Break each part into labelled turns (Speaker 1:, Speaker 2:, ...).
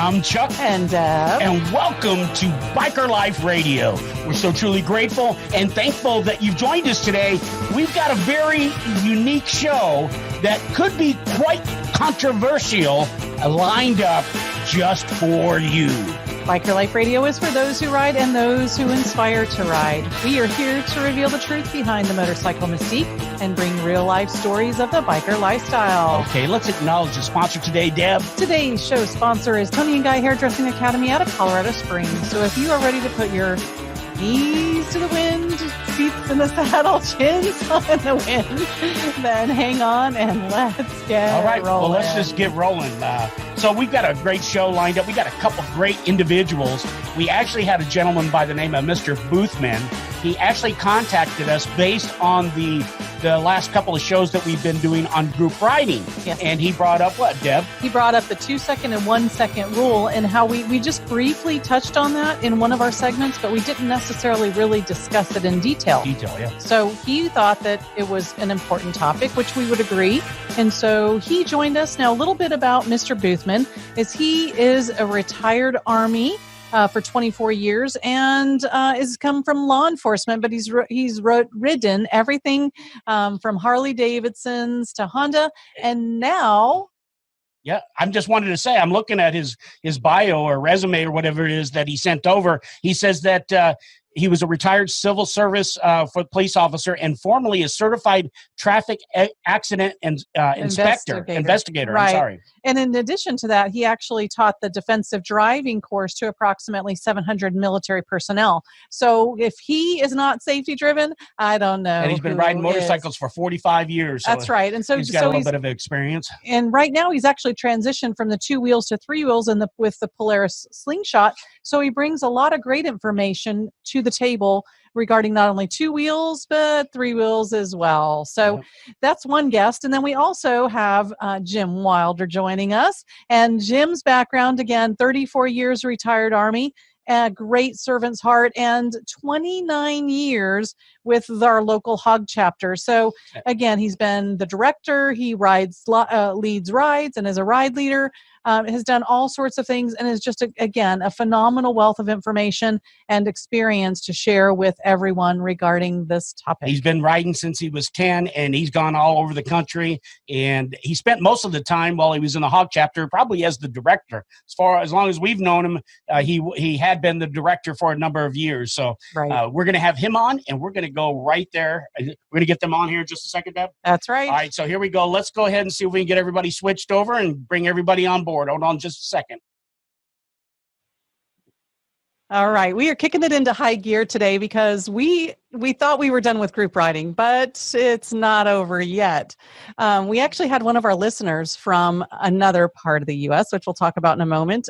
Speaker 1: I'm Chuck.
Speaker 2: And Deb.
Speaker 1: And welcome to Biker Life Radio. We're so truly grateful and thankful that you've joined us today. We've got a very unique show that could be quite controversial lined up just for you.
Speaker 2: Biker Life Radio is for those who ride and those who inspire to ride. We are here to reveal the truth behind the motorcycle mystique and bring real-life stories of the biker lifestyle.
Speaker 1: Okay, let's acknowledge the sponsor today, Deb.
Speaker 2: Today's show sponsor is Tony and Guy Hairdressing Academy out of Colorado Springs. So if you are ready to put your knees to the wind, feet in the saddle, chins on the wind, then hang on and let's get
Speaker 1: All right,
Speaker 2: rolling.
Speaker 1: well, let's just get rolling. So we've got a great show lined up. We got a couple great individuals. We actually had a gentleman by the name of Mr. Boothman. He actually contacted us based on the last couple of shows that we've been doing on group riding.
Speaker 2: Yes.
Speaker 1: And he brought up what, Deb?
Speaker 2: He brought up the 2-second and 1-second rule and how we just briefly touched on that in one of our segments, but we didn't necessarily really discuss it in detail.
Speaker 1: Yeah.
Speaker 2: So he thought that it was an important topic, which we would agree. And so he joined us. Now, a little bit about Mr. Boothman is he is a retired Army for 24 years and has come from law enforcement, but he's ridden everything from Harley Davidsons to Honda, and now.
Speaker 1: Yeah, I'm just wanted to say, I'm looking at his bio or resume or whatever it is that he sent over. He says that he was a retired civil service for police officer and formerly a certified traffic accident and investigator.
Speaker 2: Right.
Speaker 1: I'm sorry.
Speaker 2: And in addition to that, he actually taught the defensive driving course to approximately 700 military personnel. So if he is not safety driven, I don't know.
Speaker 1: And he's been riding motorcycles for 45 years. So
Speaker 2: that's right. And so
Speaker 1: he's got a little bit of experience.
Speaker 2: And right now he's actually transitioned from the 2 wheels to 3 wheels with the Polaris slingshot. So he brings a lot of great information to the table regarding not only 2 wheels, but 3 wheels as well. So that's one guest. And then we also have Jim Wilder joining us. And Jim's background, again, 34 years retired Army, a great servant's heart, and 29 years with our local hog chapter. So again, he's been the director. He leads rides and is a ride leader. Has done all sorts of things and is just, again, a phenomenal wealth of information and experience to share with everyone regarding this topic.
Speaker 1: He's been riding since he was 10, and he's gone all over the country. And he spent most of the time while he was in the hog chapter, probably as the director. As long as we've known him, he had been the director for a number of years. So we're going to have him on, and we're going to go right there. We're going to get them on here in just a second, Deb.
Speaker 2: That's right.
Speaker 1: All right, so here we go. Let's go ahead and see if we can get everybody switched over and bring everybody on board. Hold on just a second.
Speaker 2: All right. We are kicking it into high gear today because we thought we were done with group riding, but it's not over yet. We actually had one of our listeners from another part of the U.S., which we'll talk about in a moment,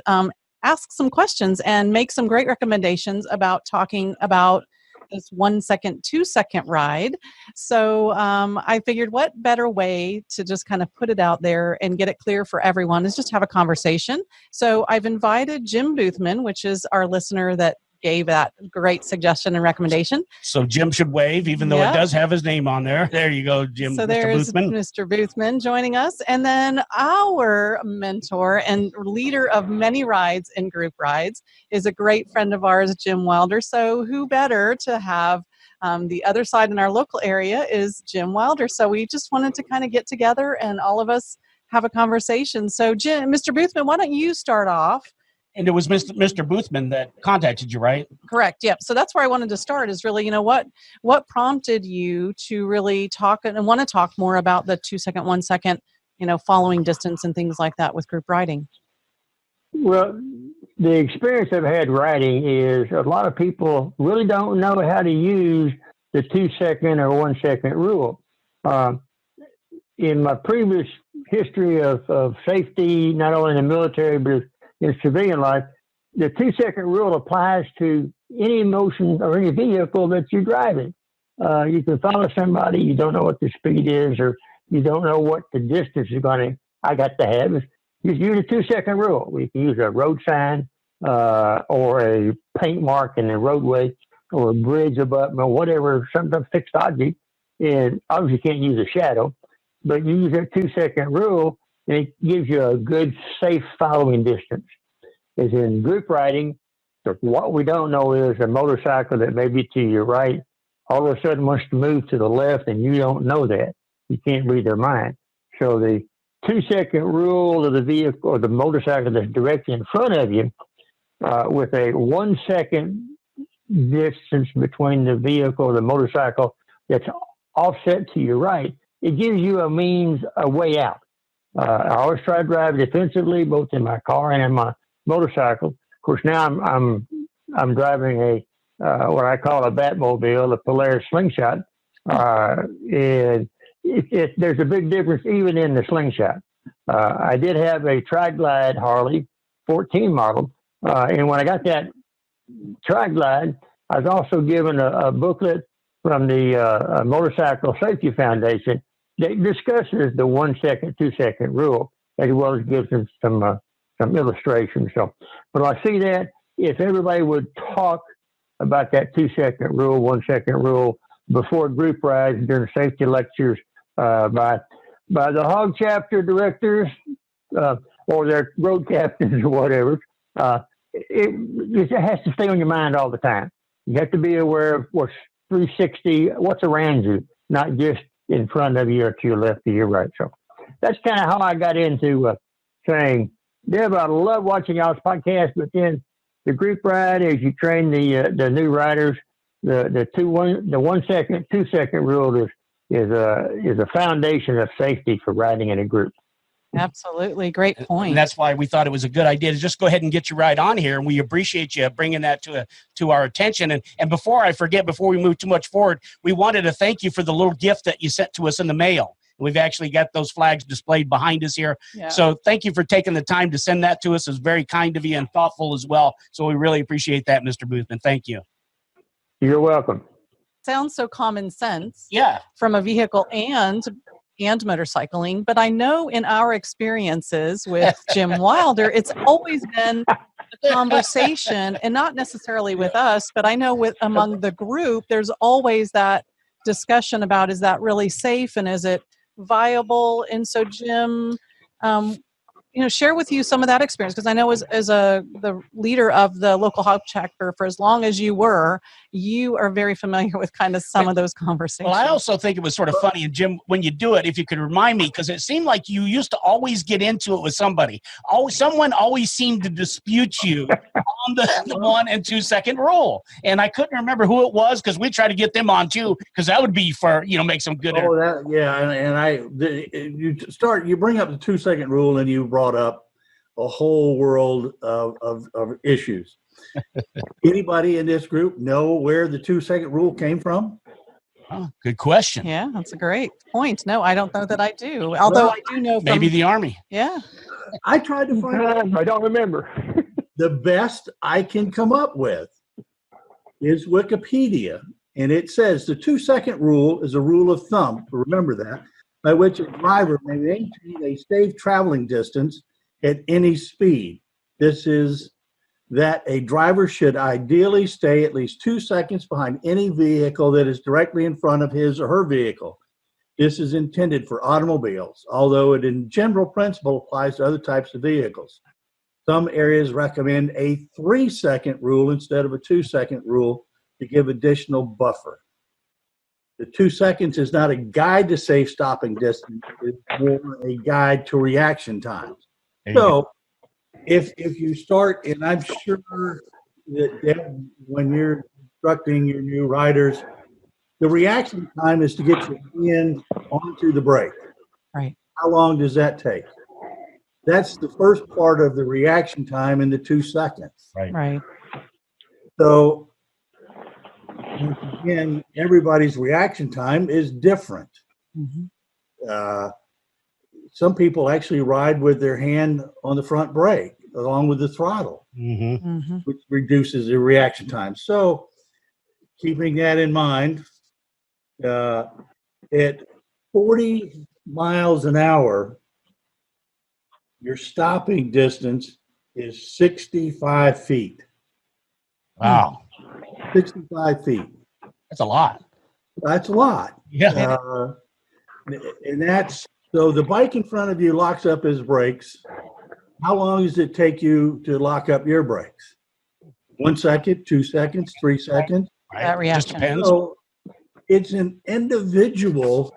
Speaker 2: ask some questions and make some great recommendations about talking about this 1-second, 2-second ride. So I figured what better way to just kind of put it out there and get it clear for everyone is just have a conversation. So I've invited Jim Boothman, which is our listener that gave that great suggestion and recommendation.
Speaker 1: So Jim should wave, even though it does have his name on there. There you go, Jim.
Speaker 2: So there's
Speaker 1: Mr. Boothman.
Speaker 2: Mr. Boothman joining us. And then our mentor and leader of many rides and group rides is a great friend of ours, Jim Wilder. So who better to have the other side in our local area is Jim Wilder. So we just wanted to kind of get together and all of us have a conversation. So Mr. Boothman, why don't you start off?
Speaker 1: And it was Mr. Boothman that contacted you, right?
Speaker 2: Correct. Yep. So that's where I wanted to start is really, what prompted you to really talk and want to talk more about the 2-second, 1-second, following distance and things like that with group riding?
Speaker 3: Well, the experience I've had riding is a lot of people really don't know how to use the 2-second or 1-second rule. In my previous history of safety, not only in the military, but in civilian life, the 2-second rule applies to any motion or any vehicle that you're driving. You can follow somebody, you don't know what the speed is, or you don't know what the distance is I got to have. Just use the 2-second rule. We can use a road sign or a paint mark in the roadway or a bridge above, or whatever, some fixed object. And obviously you can't use a shadow, but you use that 2-second rule, and it gives you a good, safe following distance. is in group riding. So what we don't know is a motorcycle that may be to your right all of a sudden wants to move to the left, and you don't know that. You can't read their mind. So the 2-second rule of the vehicle or the motorcycle that's directly in front of you, with a 1 second distance between the vehicle or the motorcycle that's offset to your right, it gives you a way out. I always try to drive defensively, both in my car and in my motorcycle. Of course, now I'm driving a what I call a Batmobile, a Polaris slingshot, and there's a big difference even in the slingshot. I did have a Tri-Glide Harley 14 model, and when I got that Tri-Glide, I was also given a booklet from the Motorcycle Safety Foundation that discusses the 1 second, 2 second rule, as well as gives them some illustrations. So when I see that, if everybody would talk about that 2 second rule, 1 second rule before group rides during safety lectures by the hog chapter directors or their road captains or whatever, it has to stay on your mind all the time. You have to be aware of what's 360, what's around you, not just in front of you or to your left or your right. So that's kind of how I got into saying, Deb, I love watching y'all's podcast, but then the group ride, as you train the new riders, the 1 second, 2 second rule is a foundation of safety for riding in a group.
Speaker 2: Absolutely. Great point.
Speaker 1: And that's why we thought it was a good idea to just go ahead and get you right on here. And we appreciate you bringing that to our attention. And before I forget, before we move too much forward, we wanted to thank you for the little gift that you sent to us in the mail. We've actually got those flags displayed behind us here. Yeah. So thank you for taking the time to send that to us. It was very kind of you and thoughtful as well. So we really appreciate that, Mr. Boothman. Thank you.
Speaker 3: You're welcome.
Speaker 2: Sounds so common sense.
Speaker 1: Yeah.
Speaker 2: From a vehicle and motorcycling, but I know in our experiences with Jim Wilder, it's always been a conversation, and not necessarily with us, but I know among the group, there's always that discussion about, is that really safe and is it viable? And so Jim, share with you some of that experience, because I know as the leader of the local hog chapter for as long as you were, you are very familiar with kind of some of those conversations.
Speaker 1: Well, I also think it was sort of funny, and Jim, when you do it, if you could remind me, because it seemed like you used to always get into it with somebody. Someone always seemed to dispute you on the 1 and 2 second rule, and I couldn't remember who it was, because we tried to get them on too, because that would be for make some good.
Speaker 4: You bring up the 2 second rule, and you brought up a whole world of issues. Anybody in this group know where the 2 second rule came from?
Speaker 1: Oh, good question.
Speaker 2: Yeah, that's a great point. No, I don't know that I do. Although I do know
Speaker 1: maybe the Army.
Speaker 2: Yeah.
Speaker 4: I tried to find out.
Speaker 3: I don't remember.
Speaker 4: The best I can come up with is Wikipedia. And it says the 2 second rule is a rule of thumb, remember that, by which a driver may maintain a safe traveling distance at any speed. This is that a driver should ideally stay at least 2 seconds behind any vehicle that is directly in front of his or her vehicle. This is intended for automobiles, although it in general principle applies to other types of vehicles. Some areas recommend a 3 second rule instead of a 2 second rule to give additional buffer. The 2 seconds is not a guide to safe stopping distance, it's more a guide to reaction times. So if you start, and I'm sure that when you're instructing your new riders, the reaction time is to get your hand onto the brake.
Speaker 2: Right.
Speaker 4: How long does that take? That's the first part of the reaction time in the 2 seconds.
Speaker 2: Right.
Speaker 4: So again, everybody's reaction time is different.
Speaker 2: Mm-hmm.
Speaker 4: Some people actually ride with their hand on the front brake along with the throttle, which reduces the reaction time. So keeping that in mind, at 40 miles an hour, your stopping distance is 65 feet.
Speaker 1: Wow.
Speaker 4: 65 feet.
Speaker 1: That's a lot.
Speaker 4: That's a lot.
Speaker 1: Yeah.
Speaker 4: And that's, so the bike in front of you locks up his brakes. How long does it take you to lock up your brakes? 1 second, 2 seconds, 3 seconds?
Speaker 1: Right?
Speaker 2: That
Speaker 1: Just
Speaker 2: reaction.
Speaker 1: depends.
Speaker 4: So it's an individual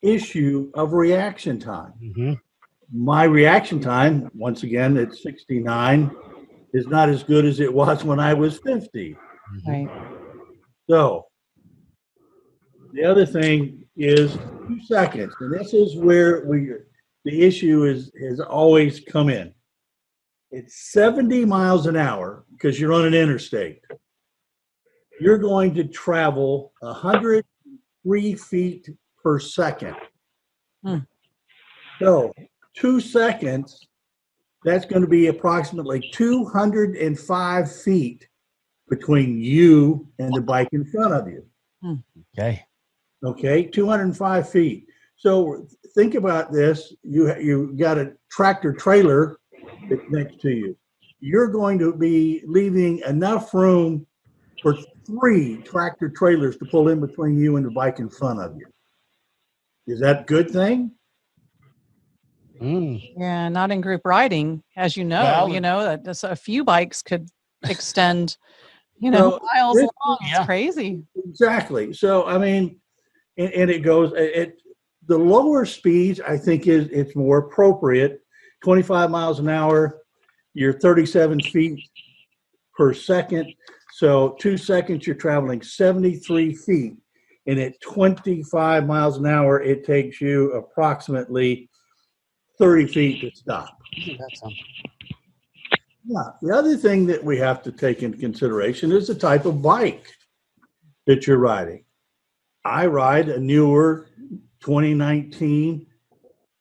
Speaker 4: issue of reaction time.
Speaker 1: Mm-hmm.
Speaker 4: My reaction time, once again, at 69, is not as good as it was when I was 50.
Speaker 2: Right.
Speaker 4: So the other thing is 2 seconds, and this is where the issue has always come in. It's 70 miles an hour because you're on an interstate. You're going to travel 103 feet per second.
Speaker 2: Hmm.
Speaker 4: So 2 seconds, that's going to be approximately 205 feet between you and the bike in front of you.
Speaker 1: Okay.
Speaker 4: Okay, 205 feet. So think about this. You got a tractor trailer that's next to you. You're going to be leaving enough room for 3 tractor trailers to pull in between you and the bike in front of you. Is that a good thing?
Speaker 1: Mm.
Speaker 2: Yeah, not in group riding, as you know.
Speaker 1: Well,
Speaker 2: That just a few bikes could extend,
Speaker 4: So
Speaker 2: miles
Speaker 4: this-
Speaker 2: long. It's
Speaker 1: Yeah.
Speaker 2: crazy.
Speaker 4: Exactly. So, I mean, and it goes, the lower speeds, I think it's more appropriate. 25 miles an hour, you're 37 feet per second. So 2 seconds, you're traveling 73 feet. And at 25 miles an hour, it takes you approximately 30 feet to stop.
Speaker 1: That's something.
Speaker 4: Yeah. The other thing that we have to take into consideration is the type of bike that you're riding. I ride a newer 2019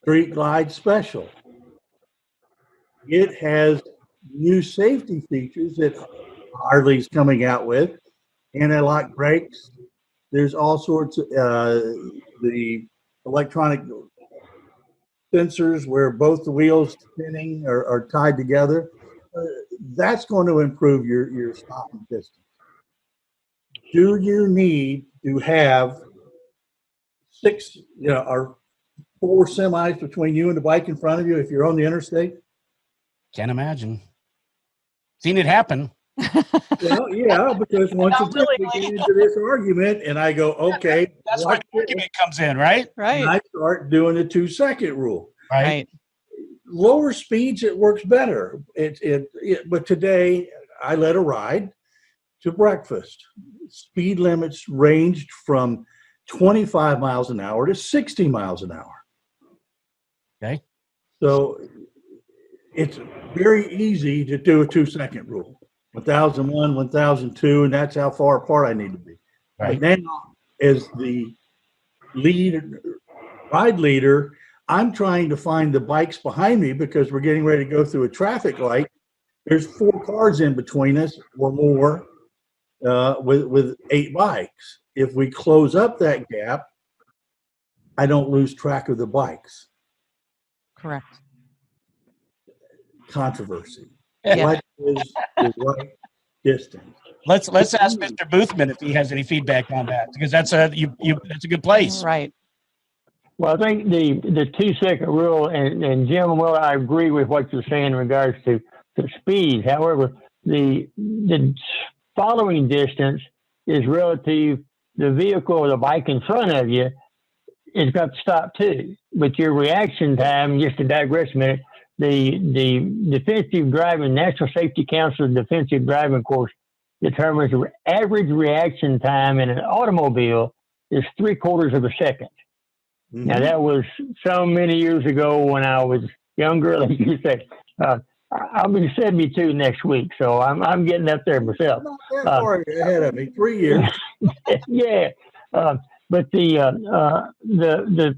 Speaker 4: Street Glide Special. It has new safety features that Harley's coming out with, anti-lock brakes. There's all sorts of the electronic sensors where both the wheels spinning are tied together. That's going to improve your stopping distance. Do you need to have 6, or 4 semis between you and the bike in front of you if you're on the interstate?
Speaker 1: Can't imagine. Seen it happen.
Speaker 4: Well, yeah, because once
Speaker 2: Not
Speaker 4: again, we get into this argument, and I go, okay,
Speaker 1: That's where the argument comes in, right?
Speaker 4: and
Speaker 2: Right.
Speaker 4: I start doing the 2 second rule.
Speaker 2: Right.
Speaker 4: Lower speeds, it works better. But today, I led a ride to breakfast. Speed limits ranged from 25 miles an hour to 60 miles an hour.
Speaker 1: Okay.
Speaker 4: So it's very easy to do a 2 second rule. 1001, 1002, and that's how far apart I need to be.
Speaker 1: Right.
Speaker 4: But now, as the ride leader, I'm trying to find the bikes behind me because we're getting ready to go through a traffic light. There's 4 cars in between us or more with 8 bikes. If we close up that gap, I don't lose track of the bikes.
Speaker 2: Correct.
Speaker 4: Controversy.
Speaker 2: Yeah.
Speaker 4: What is the right distance?
Speaker 1: Let's ask Mr. Boothman if he has any feedback on that, because that's a good place.
Speaker 2: Right.
Speaker 3: Well, I think the 2 second rule, and Jim, well, I agree with what you're saying in regards to speed. However, the following distance is relative. The vehicle or the bike in front of you has got to stop too. But your reaction time, just to digress a minute, the defensive driving, National Safety Council defensive driving course determines the average reaction time in an automobile is 3/4 of a second.
Speaker 4: Mm-hmm.
Speaker 3: Now, that was so many years ago when I was younger. Like you say, I'll be 72 next week, so I'm getting up there myself.
Speaker 4: Not that far ahead of me, 3 years.
Speaker 3: Yeah, but the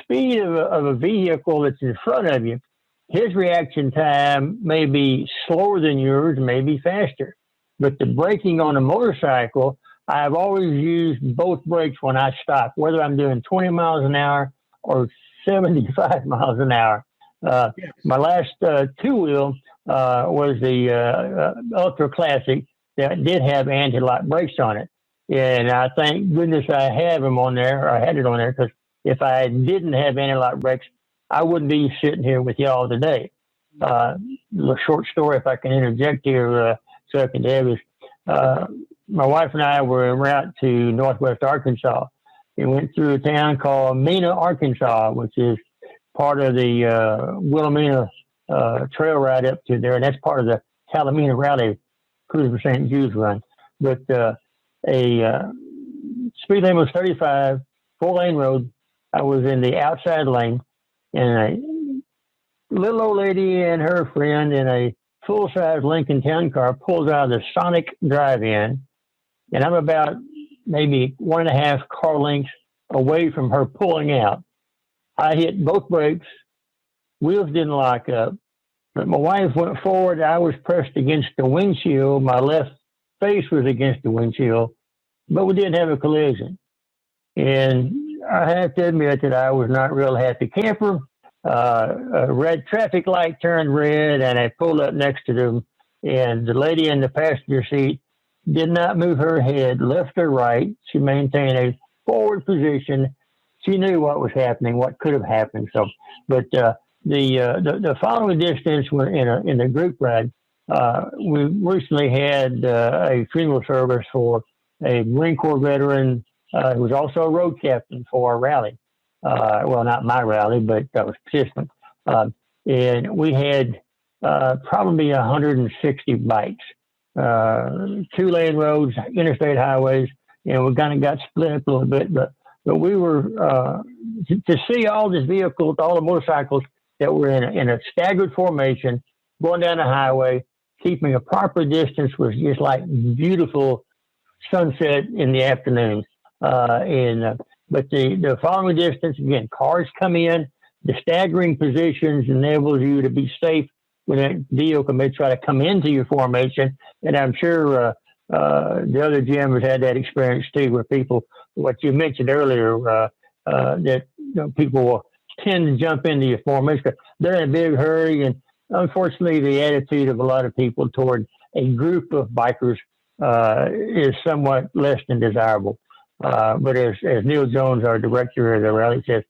Speaker 3: speed of a vehicle that's in front of you, his reaction time may be slower than yours, may be faster. But the braking on a motorcycle, I've always used both brakes when I stop, whether I'm doing 20 miles an hour or 75 miles an hour. My last 2-wheel was the Ultra Classic that did have anti-lock brakes on it. And I thank goodness I have them on there, or I had it on there, because if I didn't have anti-lock brakes, I wouldn't be sitting here with y'all today. A short story, if I can interject here, Chuck-n-Deb, is my wife and I were en route to Northwest Arkansas. We went through a town called Mena, Arkansas, which is part of the Wilhelmina trail ride up to there, and that's part of the Talamina Rally Cruise for St. Jude's run. But a speed limit was 35, 4-lane road. I was in the outside lane, and a little old lady and her friend in a full-size Lincoln Town Car pulls out of the Sonic drive-in, and I'm about maybe 1.5 car lengths away from her pulling out. I hit both brakes. Wheels didn't lock up, but my wife went forward. I was pressed against the windshield. My left face was against the windshield, but we didn't have a collision. And I have to admit that I was not real happy camper. A red traffic light turned red, and I pulled up next to them, and the lady in the passenger seat did not move her head left or right. She maintained a forward position. She knew what was happening, what could have happened. So, but the following distance in a group ride, we recently had a funeral service for a Marine Corps veteran who was also a road captain for a rally. Well, not my rally, but that was participant. And we had probably 160 bikes, 2-lane roads, interstate highways, and we kind of got split up a little bit. But we were to see all these vehicles, all the motorcycles that were in a staggered formation going down the highway, keeping a proper distance was just like beautiful sunset in the afternoon. But the following distance, again, cars come in, the staggering positions enables you to be safe when that vehicle may try to come into your formation. And I'm sure the other Jim has had that experience too, where people, what you mentioned earlier, that people will tend to jump into your formation. They're in a big hurry, and unfortunately, the attitude of a lot of people toward a group of bikers is somewhat less than desirable. But as Neil Jones, our director of the rally, says,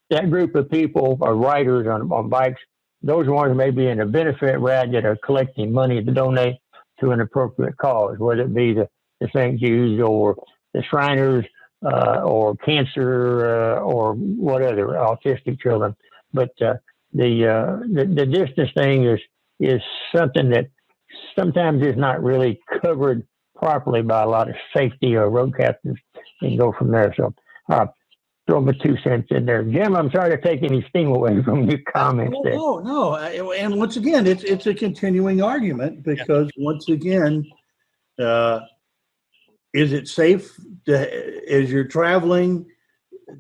Speaker 3: that group of people are riders on bikes. Those are ones maybe in a benefit ride that are collecting money to donate to an appropriate cause, whether it be the St. Jude's or the Shriners or cancer or whatever, autistic children. But the distance thing is something that sometimes is not really covered properly by a lot of safety or road captains, and go from there. So throw my 2 cents in there. Jim, I'm sorry to take any steam away from your comments there.
Speaker 4: No. And once again, it's a continuing argument because once again, is it safe as you're traveling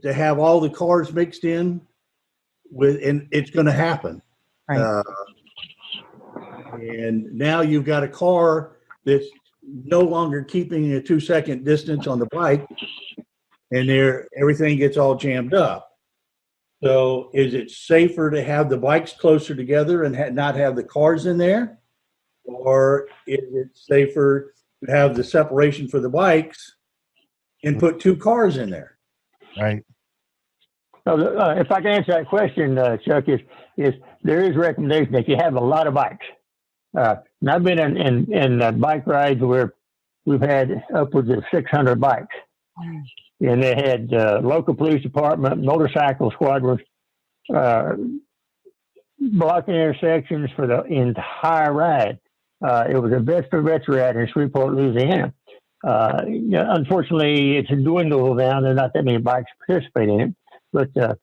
Speaker 4: to have all the cars mixed in and it's going to happen.
Speaker 2: Right.
Speaker 4: And now you've got a car that's no longer keeping a 2-second distance on the bike, and everything gets all jammed up. So is it safer to have the bikes closer together and not have the cars in there? Or is it safer to have the separation for the bikes and put 2 cars in there?
Speaker 1: Right.
Speaker 3: So if I can answer that question, Chuck, is there is a recommendation that you have a lot of bikes. And I've been in bike rides where we've had upwards of 600 bikes. And they had local police department, motorcycle squadrons, blocking intersections for the entire ride. It was a best for vets ride in Shreveport, Louisiana. Unfortunately, it's dwindled down. There are not that many bikes participating in it. But the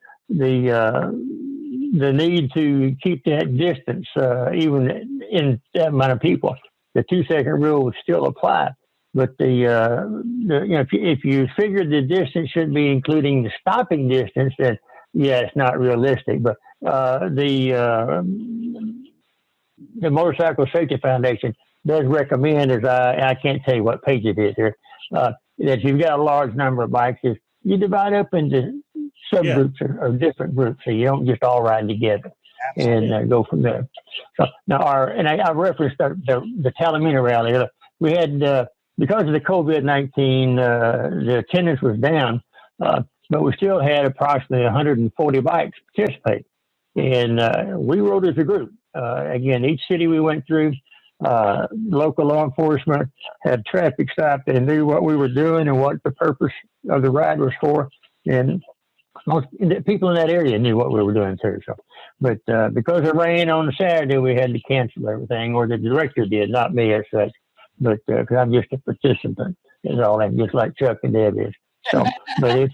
Speaker 3: need to keep that distance, even in that amount of people, the 2-second rule would still apply. But if you figure the distance should be including the stopping distance, then yeah, it's not realistic. But the Motorcycle Safety Foundation does recommend, as I can't tell you what page it is here, that you've got a large number of bikes, is you divide up into subgroups or different groups, so you don't just all ride together. Absolutely. And go from there. So now I referenced the Talamina rally. We had because of the COVID-19, the attendance was down, but we still had approximately 140 bikes participate. And we rode as a group. Again, each city we went through, local law enforcement had traffic stopped and knew what we were doing and what the purpose of the ride was for. And most people in that area knew what we were doing too. So, but because it rained on the Saturday, we had to cancel everything, or the director did, not me as such. But because I'm just a participant, is all that, just like Chuck-n-Deb is. So, but it's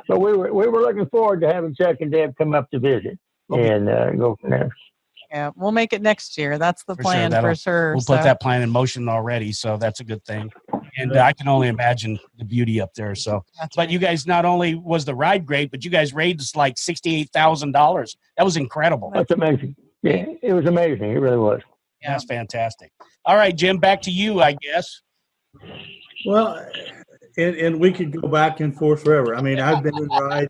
Speaker 3: but we were looking forward to having Chuck-n-Deb come up to visit and go from there.
Speaker 2: Yeah, we'll make it next year. That's the plan for sure.
Speaker 1: We'll put that plan in motion already, so that's a good thing. And I can only imagine the beauty up there. So, but you guys, not only was the ride great, but you guys raised like $68,000. That was incredible.
Speaker 3: That's amazing. Yeah, it was amazing. It really was.
Speaker 1: Yeah, that's fantastic. All right, Jim, back to you, I guess.
Speaker 4: Well, and we could go back and forth forever. I mean, I've been in rides.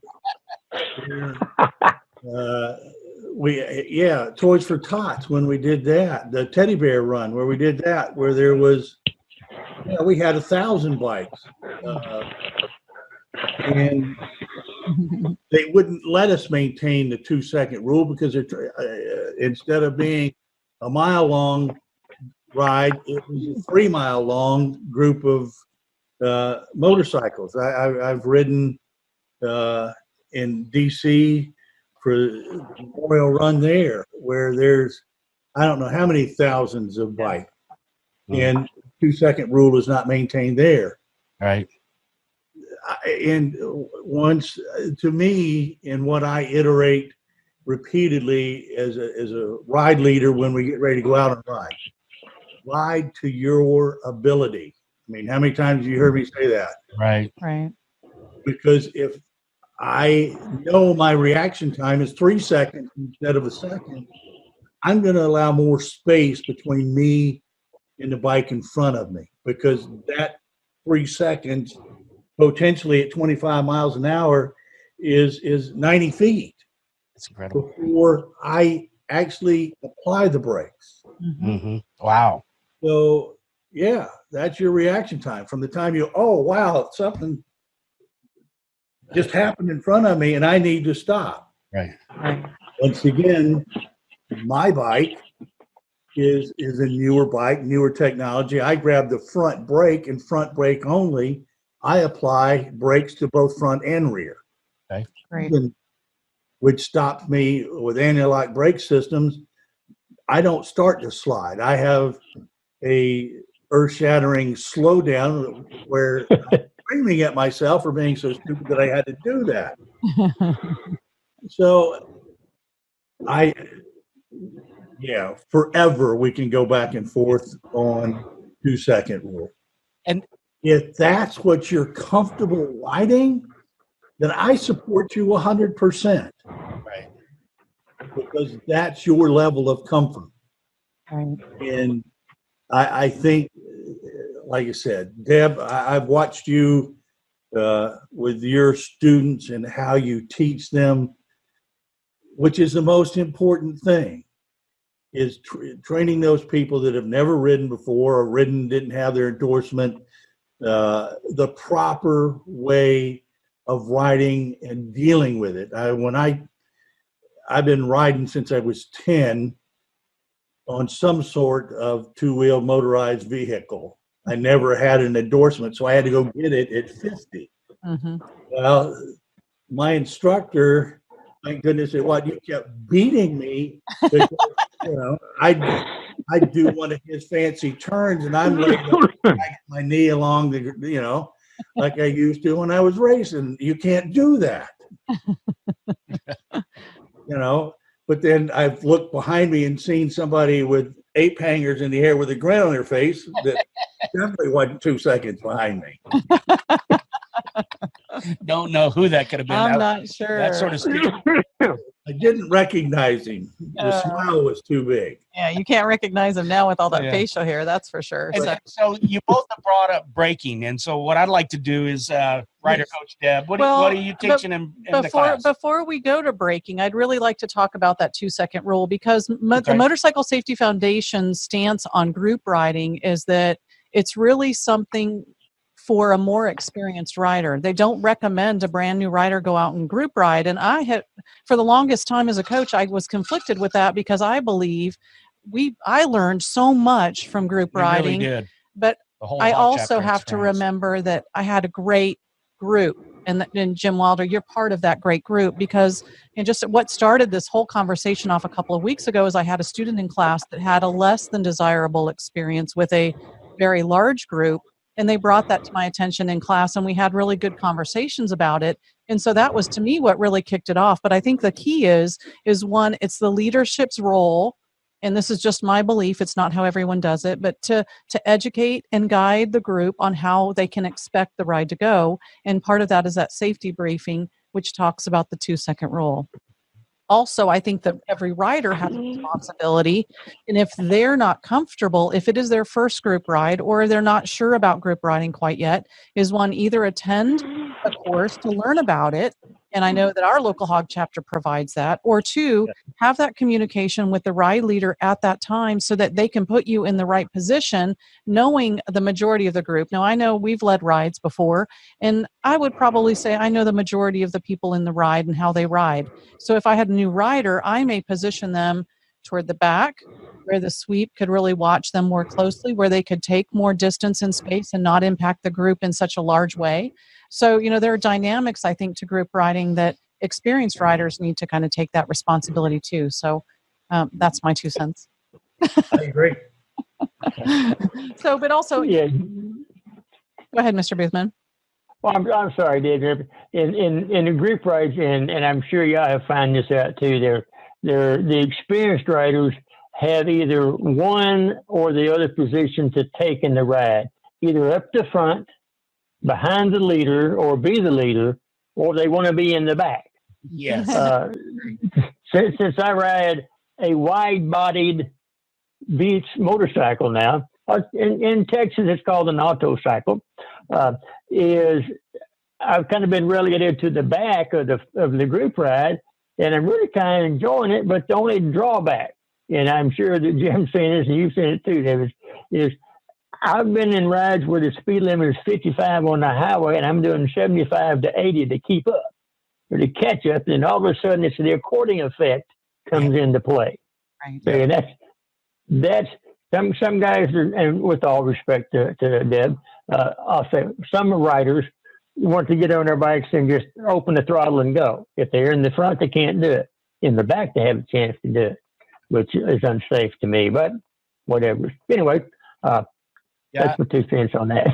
Speaker 4: Toys for Tots, when we did that, the teddy bear run where we did that, where there was, we had 1,000 bikes, and they wouldn't let us maintain the 2-second rule because instead of being a mile long ride, it was a 3 mile long group of motorcycles. I've ridden in DC for the Memorial Run there, where there's, I don't know how many thousands of bikes, and 2-second rule is not maintained there.
Speaker 1: Right.
Speaker 4: And once, to me, in what I iterate repeatedly as a ride leader when we get ready to go out and ride to your ability. I mean, how many times have you heard me say that?
Speaker 1: Right.
Speaker 2: Right.
Speaker 4: Because if I know my reaction time is 3 seconds instead of a second, I'm going to allow more space between me and the bike in front of me, because that 3 seconds potentially at 25 miles an hour is 90 feet.
Speaker 1: That's incredible.
Speaker 4: Before I actually apply the brakes.
Speaker 1: Mm-hmm. Wow.
Speaker 4: So, yeah, that's your reaction time from the time you, oh, wow, something just happened in front of me and I need to stop.
Speaker 1: Right.
Speaker 4: Once again, my bike is a newer bike, newer technology. I grab the front brake and front brake only. I apply brakes to both front and rear.
Speaker 1: Okay.
Speaker 2: Great.
Speaker 4: Which stops me with anti-lock brake systems. I don't start to slide. I have a earth-shattering slowdown where I'm screaming at myself for being so stupid that I had to do that. So forever we can go back and forth on 2-second rule.
Speaker 1: And
Speaker 4: if that's what you're comfortable riding, then I support you 100%.
Speaker 1: Right.
Speaker 4: Because that's your level of comfort.
Speaker 2: Right.
Speaker 4: And I think, like I said, Deb, I've watched you with your students and how you teach them, which is the most important thing, is training those people that have never ridden before or didn't have their endorsement, the proper way of riding and dealing with it. I've been riding since I was 10 on some sort of two-wheel motorized vehicle. I never had an endorsement, so I had to go get it at 50.
Speaker 2: Mm-hmm.
Speaker 4: Well, my instructor, thank goodness it was, you kept beating me because, I'd do one of his fancy turns and I'm laying my knee along the, like I used to when I was racing. You can't do that. But then I've looked behind me and seen somebody with 8 hangers in the air with a grin on their face that definitely wasn't 2 seconds behind me.
Speaker 1: Don't know who that could have been.
Speaker 2: I'm not sure.
Speaker 1: That sort of scary.
Speaker 4: I didn't recognize him. The smile was too big.
Speaker 2: Yeah, you can't recognize him now with all that facial hair, that's for sure.
Speaker 1: So you both have brought up braking, and so what I'd like to do is, Rider Coach Deb, what are you teaching in the class?
Speaker 2: Before we go to braking, I'd really like to talk about that 2-second rule, because the Motorcycle Safety Foundation's stance on group riding is that it's really something for a more experienced rider. They don't recommend a brand new rider go out and group ride. And for the longest time as a coach, I was conflicted with that because I believe I learned so much from group riding.
Speaker 1: Really did.
Speaker 2: But I
Speaker 1: hot
Speaker 2: also
Speaker 1: chapter
Speaker 2: have to
Speaker 1: experience.
Speaker 2: remember that I had a great group. And Jim Wilder, you're part of that great group, because just what started this whole conversation off a couple of weeks ago is I had a student in class that had a less than desirable experience with a very large group. And they brought that to my attention in class, and we had really good conversations about it. And so that was, to me, what really kicked it off. But I think the key is one, it's the leadership's role. And this is just my belief. It's not how everyone does it, but to educate and guide the group on how they can expect the ride to go. And part of that is that safety briefing, which talks about the 2-second rule. Also, I think that every rider has a responsibility. And if they're not comfortable, if it is their first group ride or they're not sure about group riding quite yet, is one, either attend a course to learn about it. And I know that our local hog chapter provides that. Or two, have that communication with the ride leader at that time so that they can put you in the right position, knowing the majority of the group. Now, I know we've led rides before, and I would probably say I know the majority of the people in the ride and how they ride. So if I had a new rider, I may position them toward the back, where the sweep could really watch them more closely, where they could take more distance and space and not impact the group in such a large way. So, there are dynamics, I think, to group riding that experienced riders need to kind of take that responsibility too. So that's my 2 cents.
Speaker 4: I agree.
Speaker 2: So, but also,
Speaker 3: Yeah.
Speaker 2: Go ahead, Mr. Boothman.
Speaker 3: Well, I'm sorry, Dave. In the group rides, and I'm sure y'all have found this out too. The experienced riders have either one or the other position to take in the ride, either up the front, behind the leader, or be the leader, or they want to be in the back.
Speaker 1: Yes.
Speaker 3: Since I ride a wide-bodied beach motorcycle now, in Texas it's called an auto cycle, I've kind of been relegated to the back of the group ride, and I'm really kind of enjoying it. But the only drawback, and I'm sure that Jim's seen this and you've seen it too, David, is I've been in rides where the speed limit is 55 on the highway, and I'm doing 75 to 80 to keep up or to catch up. And all of a sudden, it's the accordion effect comes into play.
Speaker 2: Right.
Speaker 3: So that's some guys are, and with all respect to Deb, I'll say some riders want to get on their bikes and just open the throttle and go. If they're in the front, they can't do it. In the back, they have a chance to do it, which is unsafe to me. But whatever. Anyway. That's my 2 cents on that.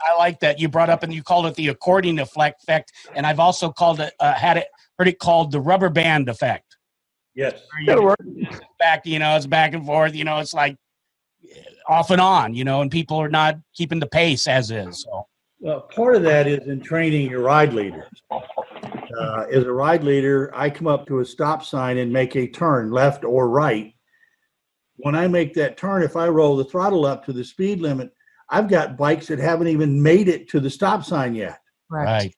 Speaker 1: I like that you brought up, and you called it the accordion effect, and I've also called it heard it called the rubber band effect.
Speaker 4: Yes.
Speaker 1: Back, it's back and forth. It's like off and on. And people are not keeping the pace as is. So.
Speaker 4: Well, part of that is in training your ride leaders. As a ride leader, I come up to a stop sign and make a turn, left or right. When I make that turn, if I roll the throttle up to the speed limit, I've got bikes that haven't even made it to the stop sign yet.
Speaker 1: Right.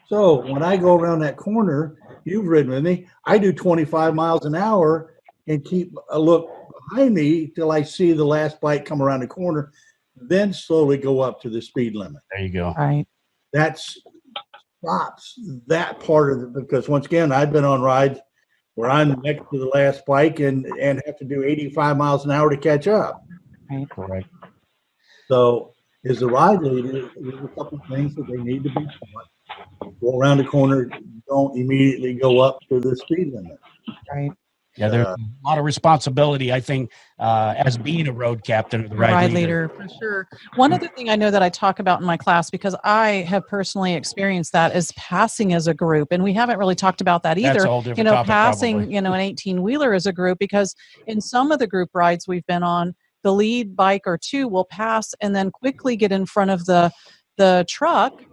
Speaker 4: So when I go around that corner, you've ridden with me, I do 25 miles an hour and keep a look behind me till I see the last bike come around the corner, then slowly go up to the speed limit.
Speaker 1: There you go.
Speaker 2: Right.
Speaker 4: That stops that part of it, because once again, I've been on rides where I'm next to the last bike and have to do 85 miles an hour to catch up.
Speaker 1: Right.
Speaker 4: So as a ride leader, there's a couple of things that they need to be taught. Go around the corner, don't immediately go up to the speed limit.
Speaker 2: Right.
Speaker 1: Yeah, there's a lot of responsibility, I think, as being a road captain or the ride leader.
Speaker 2: For sure. One other thing I know that I talk about in my class, because I have personally experienced that, is passing as a group. And we haven't really talked about that either.
Speaker 1: That's a whole different topic,
Speaker 2: passing,
Speaker 1: probably.
Speaker 2: an 18-wheeler as a group, because in some of the group rides we've been on, the lead bike or two will pass and then quickly get in front of the truck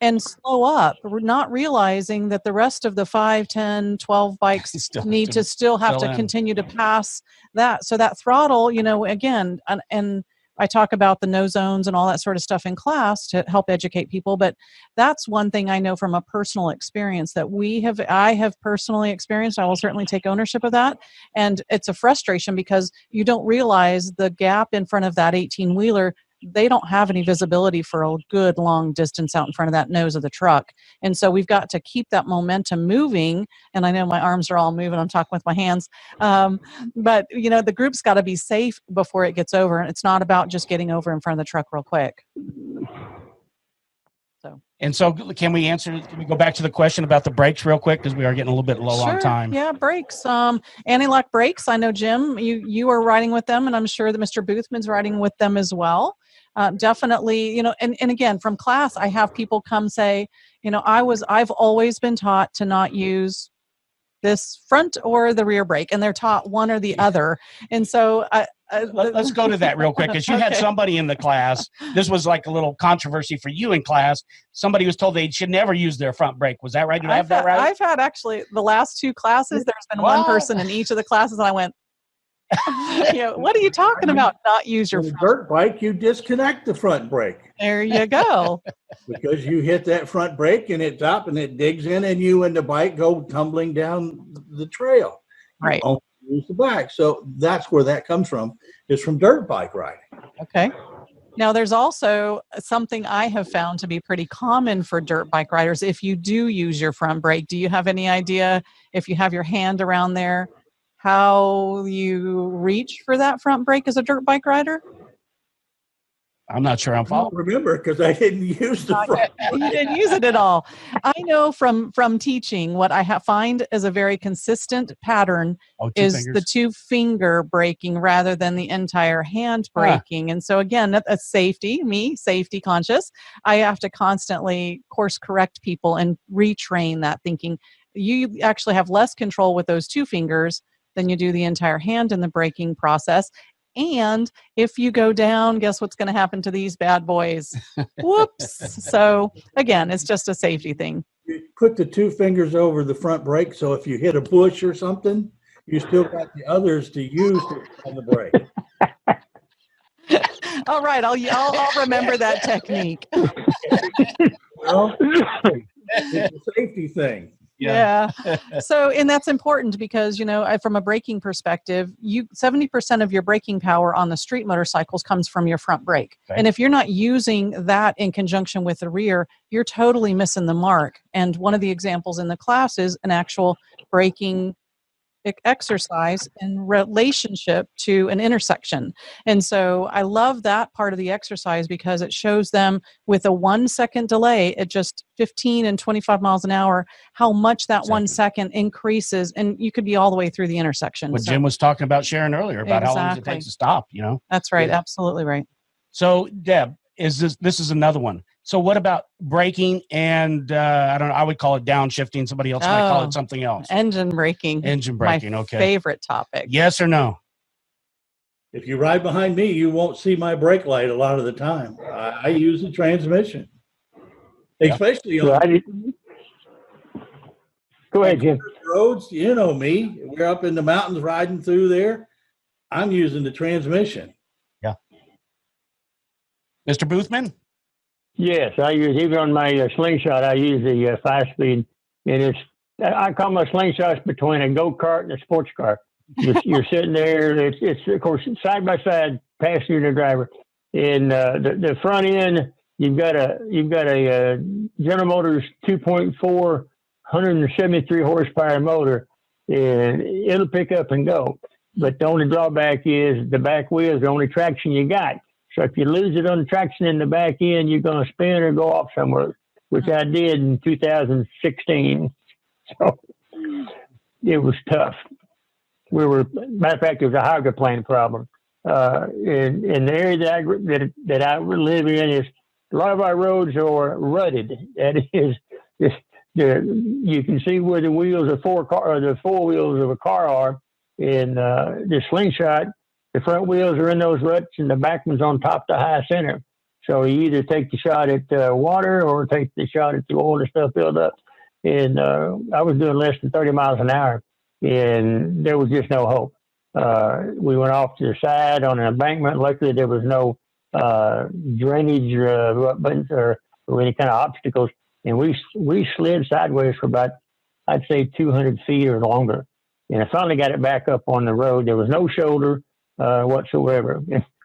Speaker 2: and slow up, not realizing that the rest of the 5, 10, 12 bikes need to still have to continue to pass that. So that throttle, again, and I talk about the no zones and all that sort of stuff in class to help educate people. But that's one thing I know from a personal experience that I have personally experienced. I will certainly take ownership of that. And it's a frustration because you don't realize the gap in front of that 18-wheeler they don't have any visibility for a good long distance out in front of that nose of the truck. And so we've got to keep that momentum moving. And I know my arms are all moving. I'm talking with my hands. But, the group's got to be safe before it gets over. And it's not about just getting over in front of the truck real quick.
Speaker 1: So can we go back to the question about the brakes real quick, because we are getting a little bit low on time?
Speaker 2: Yeah, brakes. Anti-lock brakes. I know, Jim, you are riding with them, and I'm sure that Mr. Boothman's riding with them as well. Definitely, and again, from class, I have people come say, I've always been taught to not use this front or the rear brake, and they're taught one or the other. And so
Speaker 1: let's go to that real quick, because you had somebody in the class. This was like a little controversy for you in class. Somebody was told they should never use their front brake. Was that right? Did I have that right?
Speaker 2: I've had actually the last 2 classes. There's been one person in each of the classes, and I went, what are you talking about? Not use your
Speaker 4: front dirt bike. You disconnect the front brake.
Speaker 2: There you go.
Speaker 4: Because you hit that front brake and it stops and it digs in, and you and the bike go tumbling down the trail.
Speaker 2: Right.
Speaker 4: You only use the back. So that's where that comes from, is from dirt bike riding.
Speaker 2: Okay. Now, there's also something I have found to be pretty common for dirt bike riders. If you do use your front brake, do you have any idea, if you have your hand around there, how you reach for that front brake as a dirt bike rider?
Speaker 1: I'm not sure I'm following.
Speaker 4: I don't remember, because I didn't use the front.
Speaker 2: You didn't use it at all. I know from teaching, what I find as a very consistent pattern is the 2-finger braking rather than the entire hand braking. And so again, that's safety conscious. I have to constantly course correct people and retrain that thinking. You actually have less control with those 2 fingers than you do the entire hand in the braking process. And if you go down, guess what's going to happen to these bad boys? Whoops. So again, it's just a safety thing.
Speaker 4: You put the 2 fingers over the front brake, so if you hit a bush or something, you still got the others to use on the brake.
Speaker 2: All right, I'll remember that technique.
Speaker 4: Well, it's a safety thing.
Speaker 2: Yeah. So, and that's important because, from a braking perspective, 70% of your braking power on the street motorcycles comes from your front brake. Okay. And if you're not using that in conjunction with the rear, you're totally missing the mark. And one of the examples in the class is an actual braking exercise in relationship to an intersection. And so I love that part of the exercise because it shows them with a 1 second delay at just 15 and 25 miles an hour, how much that 1 second increases. And you could be all the way through the intersection.
Speaker 1: What Jim was talking about Sharon earlier about how long it takes to stop,
Speaker 2: That's right. Yeah. Absolutely right.
Speaker 1: So Deb, this is another one. So what about braking and, I don't know, I would call it downshifting. Somebody else might call it something else.
Speaker 2: Engine braking.
Speaker 1: My
Speaker 2: favorite topic.
Speaker 1: Yes or no?
Speaker 4: If you ride behind me, you won't see my brake light a lot of the time. I use the transmission. Especially on
Speaker 3: Go ahead, Jim.
Speaker 4: Roads, you know me. We're up in the mountains riding through there. I'm using the transmission.
Speaker 1: Yeah. Mr. Boothman?
Speaker 3: Yes, I use, even on my slingshot, I use the 5-speed. And I call my slingshots between a go-kart and a sports car. You're sitting there, it's of course side by side, passenger and driver. In the front end, you've got a General Motors 2.4 173 horsepower motor, and it'll pick up and go. But the only drawback is the back wheel is the only traction you got. So if you lose it on the traction in the back end, you're going to spin or go off somewhere, which I did in 2016. So it was tough. Matter of fact, it was a hydroplane problem. In the area that I live in, is a lot of our roads are rutted. That is, you can see where the wheels of the four wheels of a car are. In the slingshot, the front wheels are in those ruts, and the back one's on top of the high center. So you either take the shot at water or take the shot at the oil and stuff filled up. And I was doing less than 30 miles an hour, and there was just no hope. We went off to the side on an embankment. Luckily, there was no drainage buttons or any kind of obstacles. And we slid sideways for about, I'd say, 200 feet or longer. And I finally got it back up on the road. There was no shoulder whatsoever.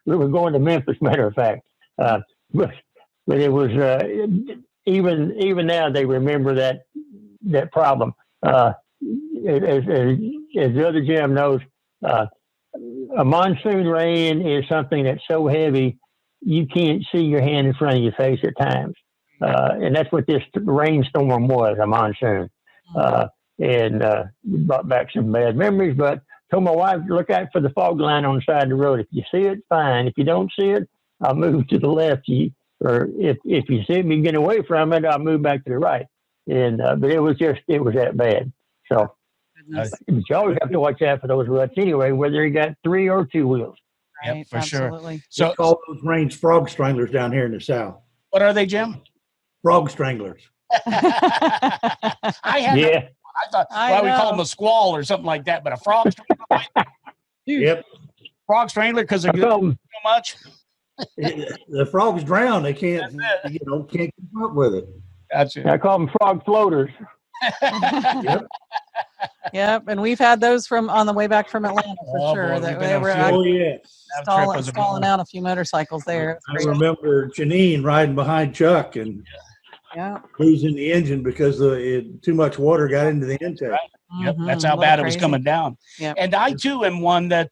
Speaker 3: We were going to Memphis, matter of fact. But it was even now they remember that problem. As the other Jim knows, a monsoon rain is something that's so heavy you can't see your hand in front of your face at times, and that's what this rainstorm was, a monsoon. And brought back some bad memories. But told my wife, look out for the fog line on the side of the road. If you see it, fine. If you don't see it, I'll move to the left. Or if you see me get away from it, I'll move back to the right. And but it was that bad. So you always have to watch out for those ruts anyway, whether you got 3 or 2 wheels.
Speaker 2: Right,
Speaker 1: yep, for
Speaker 2: absolutely.
Speaker 1: sure. So
Speaker 4: we call those range frog stranglers down here in the South.
Speaker 1: what are they, Jim?
Speaker 4: Frog stranglers.
Speaker 1: I had I thought we call them a squall or something like that, but a frog strangler.
Speaker 4: Yep.
Speaker 1: Frog strangler because they're so much.
Speaker 4: The frogs drown. They can't keep up with it.
Speaker 1: Gotcha.
Speaker 3: I call them frog floaters.
Speaker 4: Yep.
Speaker 2: Yep, and we've had those on the way back from Atlanta for sure.
Speaker 1: Boy,
Speaker 2: They were
Speaker 4: Yes.
Speaker 2: stalling out a few motorcycles there.
Speaker 4: I remember Janine riding behind Chuck and losing the engine because too much water got into the intake.
Speaker 1: Right. Yep, that's how bad it was coming down.
Speaker 2: Yep.
Speaker 1: And I too am one that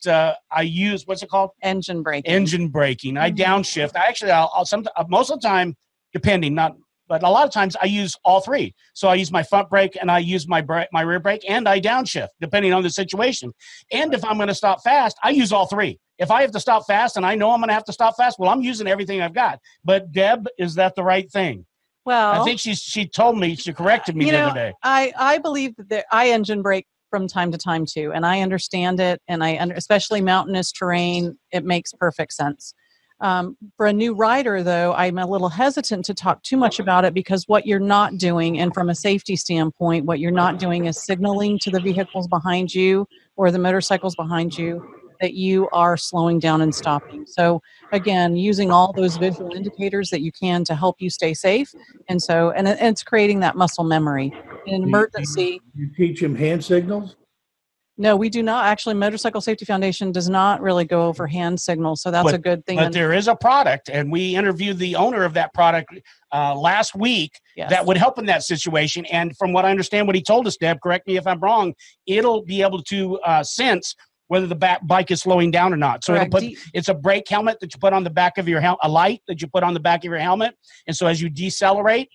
Speaker 1: I use. What's it called?
Speaker 2: Engine braking.
Speaker 1: Engine braking. I downshift. I'll most of the time, depending, but a lot of times I use all 3. So I use my front brake and I use my rear brake and I downshift depending on the situation. And if I'm going to stop fast, I use all 3. If I have to stop fast and I know I'm going to have to stop fast, well, I'm using everything I've got. But Deb, is that the right thing?
Speaker 2: Well,
Speaker 1: I think she told me, she corrected me the other day.
Speaker 2: I believe that I engine brake from time to time too, and I understand it, and especially mountainous terrain, it makes perfect sense. For a new rider, though, I'm a little hesitant to talk too much about it because what you're not doing, and from a safety standpoint, what you're not doing is signaling to the vehicles behind you or the motorcycles behind you that you are slowing down and stopping. So again, using all those visual indicators that you can to help you stay safe. And it's creating that muscle memory. In an emergency.
Speaker 4: You teach them hand signals?
Speaker 2: No, we do not. Actually, Motorcycle Safety Foundation does not really go over hand signals. So that's a good thing.
Speaker 1: But there is a product, and we interviewed the owner of that product last week that would help in that situation. And from what I understand, what he told us, Deb, correct me if I'm wrong, it'll be able to sense whether the bike is slowing down or not. So it's a brake helmet that you put on the back of your helmet, a light that you put on the back of your helmet. And so as you decelerate,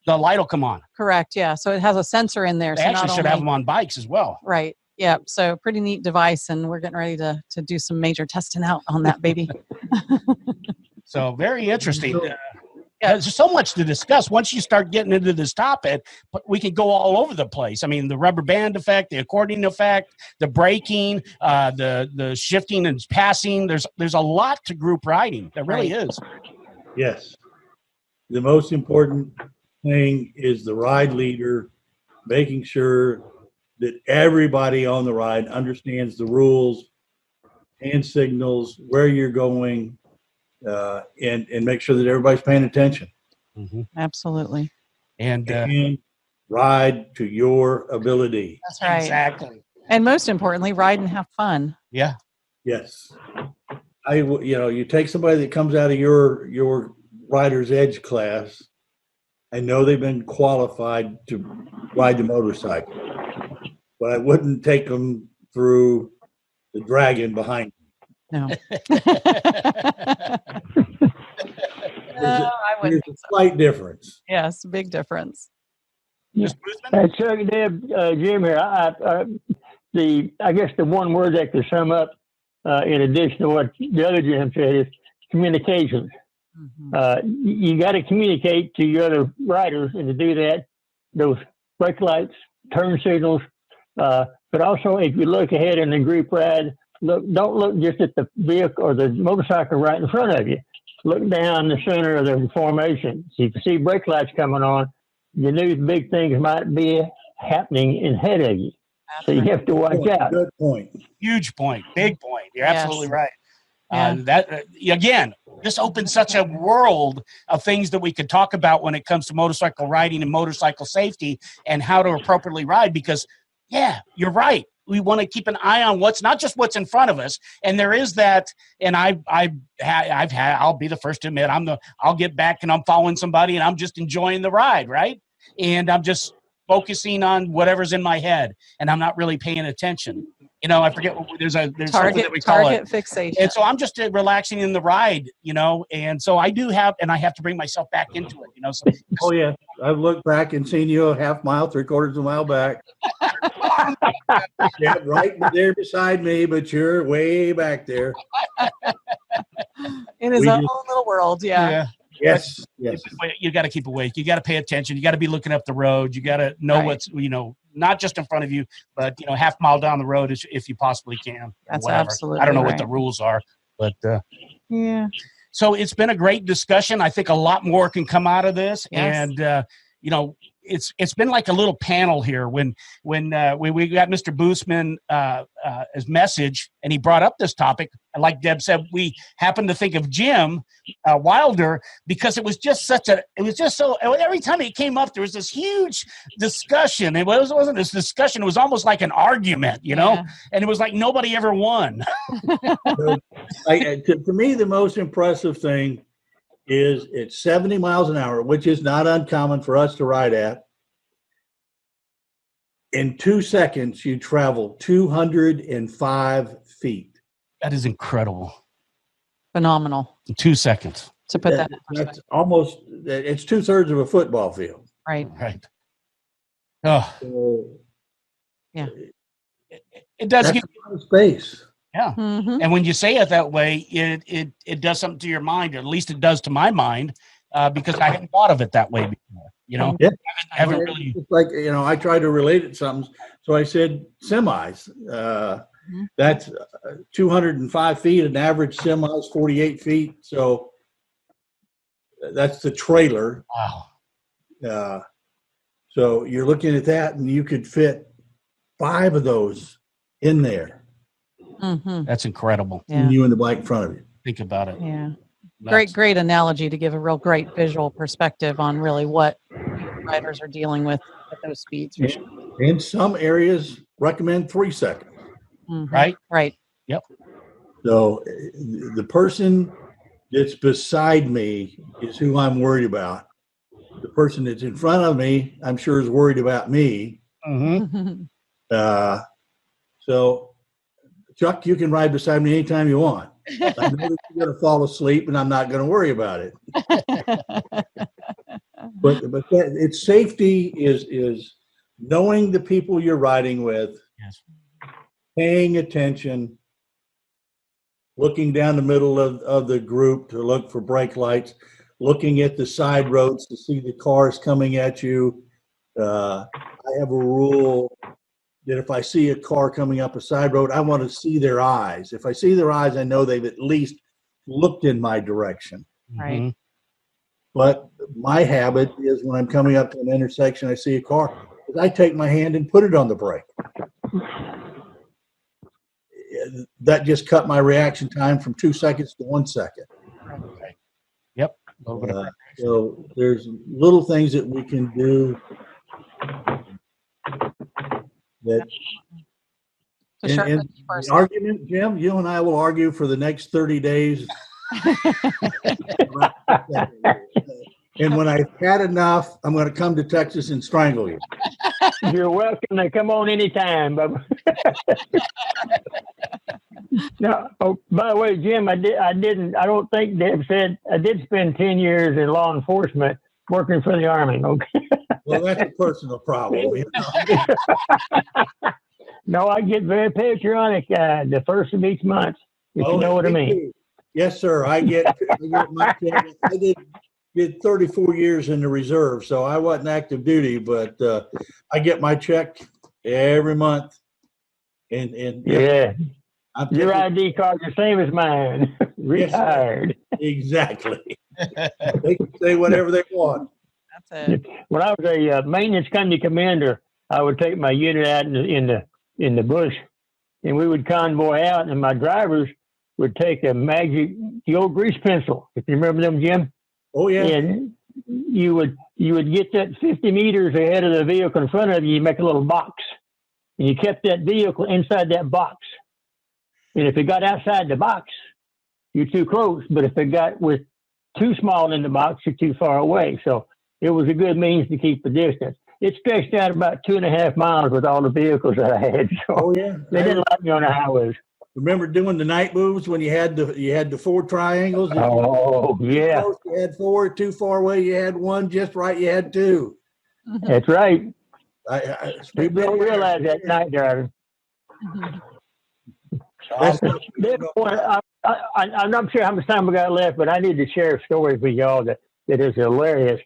Speaker 1: the light will come on.
Speaker 2: Correct. Yeah. So it has a sensor in there.
Speaker 1: They actually should have them on bikes as well.
Speaker 2: Right. Yeah. So pretty neat device. And we're getting ready to do some major testing out on that baby.
Speaker 1: So very interesting. There's so much to discuss. Once you start getting into this topic, but we can go all over the place. I mean, the rubber band effect, the accordion effect, the braking, the shifting and passing. There's a lot to group riding. There really is.
Speaker 4: Yes. The most important thing is the ride leader making sure that everybody on the ride understands the rules, hand signals, where you're going, and make sure that everybody's paying attention.
Speaker 1: Mm-hmm.
Speaker 2: Absolutely.
Speaker 4: And ride to your ability.
Speaker 2: That's right.
Speaker 1: Exactly.
Speaker 2: And most importantly, ride and have fun.
Speaker 1: Yeah.
Speaker 4: Yes. You take somebody that comes out of your rider's edge class, I know they've been qualified to ride the motorcycle, but I wouldn't take them through the dragon behind
Speaker 2: me. No.
Speaker 4: There's a slight difference.
Speaker 2: Yes, big difference.
Speaker 3: Chuck-n-Deb, Jim here. I guess the one word that could sum up, in addition to what the other Jim said, is communication. Mm-hmm. You got to communicate to your other riders, and to do that, those brake lights, turn signals, but also if you look ahead in the group ride, don't look just at the vehicle or the motorcycle right in front of you. Look down the center of the formation. So you can see brake lights coming on. You knew big things might be happening ahead of you. So you have to watch out.
Speaker 4: Good point.
Speaker 1: Huge point. Big point. You're absolutely right. Again, this opens such a world of things that we could talk about when it comes to motorcycle riding and motorcycle safety and how to appropriately ride, because, you're right. we want to keep an eye on what's not just what's in front of us. And there is that. And I'll be the first to admit I'll get back and I'm following somebody and I'm just enjoying the ride. Right. And I'm just focusing on whatever's in my head and I'm not really paying attention. I forget there's something that we call
Speaker 2: target
Speaker 1: it.
Speaker 2: fixation.
Speaker 1: And so I'm just relaxing in the ride, and so I have to bring myself back into it, So,
Speaker 4: Oh yeah, I've looked back and seen you a half mile, 3/4 of a mile back. Yeah, right there beside me, but you're way back there.
Speaker 2: In his own little world, yeah.
Speaker 4: Yes.
Speaker 1: You got to keep awake. You got to pay attention. You got to be looking up the road. You got to know what's, not just in front of you, but, half mile down the road if you possibly can.
Speaker 2: That's
Speaker 1: whatever.
Speaker 2: absolutely
Speaker 1: I don't know
Speaker 2: right.
Speaker 1: what the rules are, but
Speaker 2: yeah.
Speaker 1: So it's been a great discussion. I think a lot more can come out of this.
Speaker 2: Yes.
Speaker 1: And, it's been like a little panel here when we got Mr. Boothman his message and he brought up this topic. And like Deb said, we happened to think of Jim Wilder because it was just so every time it came up, there was this huge discussion. It wasn't this discussion. It was almost like an argument, and it was like nobody ever won.
Speaker 4: To me, the most impressive thing is it's 70 miles an hour, which is not uncommon for us to ride at. In 2 seconds, you travel 205 feet.
Speaker 1: That is incredible.
Speaker 2: Phenomenal.
Speaker 1: In 2 seconds.
Speaker 2: To put that in
Speaker 4: That's almost, it's 2/3 of a football field.
Speaker 2: right.
Speaker 1: Right. Oh,
Speaker 4: So
Speaker 2: Yeah.
Speaker 1: it does
Speaker 4: that's
Speaker 1: give
Speaker 4: a lot of space.
Speaker 1: Yeah.
Speaker 2: Mm-hmm.
Speaker 1: And when you say it that way, it does something to your mind, or at least it does to my mind, because I hadn't thought of it that way before.
Speaker 4: Yeah.
Speaker 1: I haven't really.
Speaker 4: It's like, I tried to relate it to something. So I said semis. That's 205 feet. An average semi is 48 feet. So that's the trailer.
Speaker 1: Wow.
Speaker 4: So you're looking at that, and you could fit 5 of those in there.
Speaker 2: Mm-hmm.
Speaker 1: That's incredible.
Speaker 2: Yeah.
Speaker 4: And you and the bike in front of you.
Speaker 1: Think about it.
Speaker 2: Yeah.
Speaker 1: Nuts.
Speaker 2: Great analogy to give a real great visual perspective on really what riders are dealing with at those speeds. For sure.
Speaker 4: In some areas, recommend 3 seconds.
Speaker 2: Mm-hmm.
Speaker 1: Right?
Speaker 2: Right.
Speaker 1: Yep.
Speaker 4: So the person that's beside me is who I'm worried about. The person that's in front of me, I'm sure, is worried about me.
Speaker 1: Mm-hmm.
Speaker 4: So, Chuck, you can ride beside me anytime you want. I know that you're going to fall asleep, and I'm not going to worry about it. But it's safety is knowing the people you're riding with,
Speaker 1: Yes.
Speaker 4: paying attention, looking down the middle of the group to look for brake lights, looking at the side roads to see the cars coming at you. I have a rule that if I see a car coming up a side road, I want to see their eyes. If I see their eyes, I know they've at least looked in my direction.
Speaker 2: Right.
Speaker 1: Mm-hmm.
Speaker 4: But my habit is when I'm coming up to an intersection, I see a car, I take my hand and put it on the brake. That just cut my reaction time from 2 seconds to 1 second.
Speaker 1: Okay. Yep. A little bit of
Speaker 4: So there's little things that we can do that.
Speaker 2: So sure,
Speaker 4: And the argument, Jim, you and I will argue for the next 30 days. And when I've had enough, I'm going to come to Texas and strangle you.
Speaker 3: You're welcome to come on anytime, Bubba. No, oh, by the way, Jim, I don't think Deb said, I did spend 10 years in law enforcement working for the Army. Okay.
Speaker 4: Well, that's a personal problem. You know?
Speaker 3: No, I get very patriotic the first of each month, if you know what I mean.
Speaker 4: Too. Yes, sir. I get my check. I did 34 years in the reserve, so I wasn't active duty, but I get my check every month. And
Speaker 3: Yeah.
Speaker 4: I'm
Speaker 3: Your ID card's the same as mine. Retired.
Speaker 4: Exactly. They can say whatever they want.
Speaker 2: That's it.
Speaker 3: When I was a maintenance company commander, I would take my unit out in the bush, and we would convoy out, and my drivers would take the old grease pencil, if you remember them, Jim.
Speaker 4: Oh yeah.
Speaker 3: And you would get that 50 meters ahead of the vehicle in front of you. You make a little box, and you kept that vehicle inside that box. And if it got outside the box, you're too close. But if it got with too small in the box, you're too far away. So it was a good means to keep the distance. It stretched out about 2.5 miles with all the vehicles that I had. So they didn't like me on the highways.
Speaker 4: Remember doing the night moves when you had the 4 triangles?
Speaker 3: Oh, yeah.
Speaker 4: Close, you had 4, too far away, you had 1, just right, you had 2.
Speaker 3: That's right.
Speaker 4: People
Speaker 3: don't realize that night driving. I'm not sure how much time we got left, but I need to share a story with y'all that is hilarious.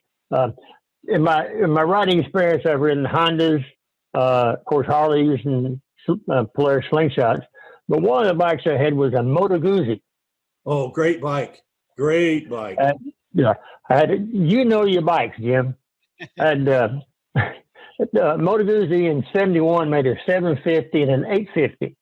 Speaker 3: In my riding experience, I've ridden Hondas, of course, Harleys, and Polaris Slingshots. But one of the bikes I had was a Moto Guzzi.
Speaker 4: Oh, great bike. Great bike.
Speaker 3: Yeah, I had your bikes, Jim. And the Moto Guzzi in 71 made a 750 and an 850.